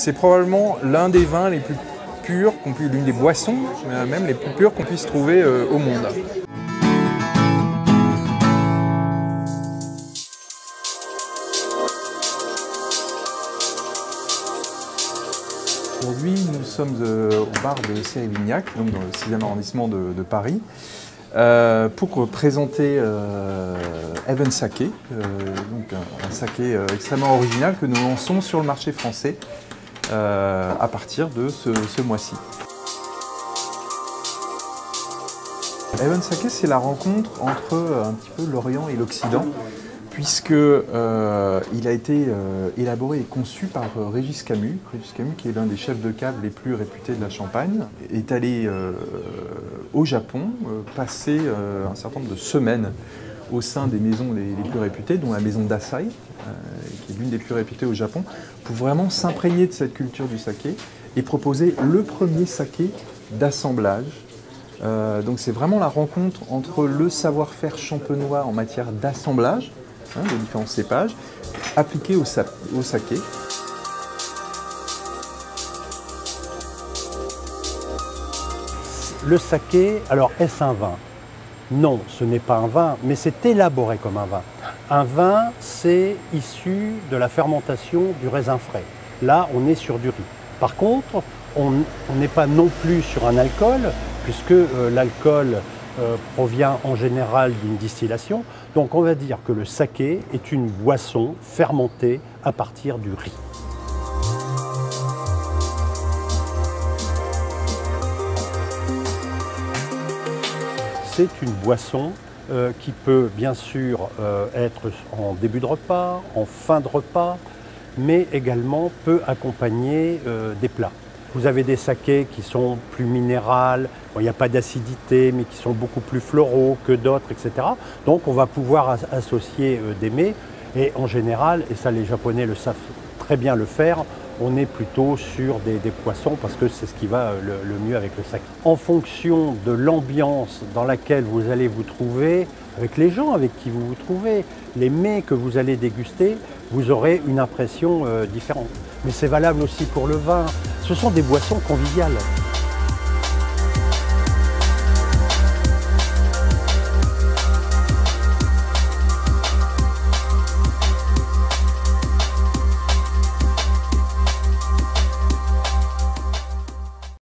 C'est probablement l'un des vins les plus purs, l'une des boissons même les plus pures qu'on puisse trouver au monde. Aujourd'hui, nous sommes au bar de Sérivignac, donc dans le 6e arrondissement de Paris, pour présenter Heaven Saké, donc un saké extrêmement original que nous lançons sur le marché français à partir de ce mois-ci. Heaven Saké, c'est la rencontre entre un petit peu l'Orient et l'Occident, puisque il a été élaboré et conçu par Régis Camus. Régis Camus, qui est l'un des chefs de cave les plus réputés de la Champagne, est allé au Japon, passer un certain nombre de semaines au sein des maisons les plus réputées, dont la maison d'Asahi, qui est l'une des plus réputées au Japon, pour vraiment s'imprégner de cette culture du saké et proposer le premier saké d'assemblage. Donc c'est vraiment la rencontre entre le savoir-faire champenois en matière d'assemblage, de différents cépages, appliqués au saké. Le saké, alors est-ce un vin? Non, ce n'est pas un vin, mais c'est élaboré comme un vin. Un vin, c'est issu de la fermentation du raisin frais. Là, on est sur du riz. Par contre, on n'est pas non plus sur un alcool, puisque l'alcool provient en général d'une distillation. Donc on va dire que le saké est une boisson fermentée à partir du riz. C'est une boisson qui peut bien sûr être en début de repas, en fin de repas, mais également peut accompagner des plats. Vous avez des sakés qui sont plus minérales, bon, il n'y a pas d'acidité, mais qui sont beaucoup plus floraux que d'autres, etc. Donc on va pouvoir associer des mets, et en général, et ça les Japonais le savent très bien le faire, on est plutôt sur des poissons parce que c'est ce qui va le mieux avec le saké. En fonction de l'ambiance dans laquelle vous allez vous trouver, avec les gens avec qui vous vous trouvez, les mets que vous allez déguster, vous aurez une impression différente. Mais c'est valable aussi pour le vin. Ce sont des boissons conviviales.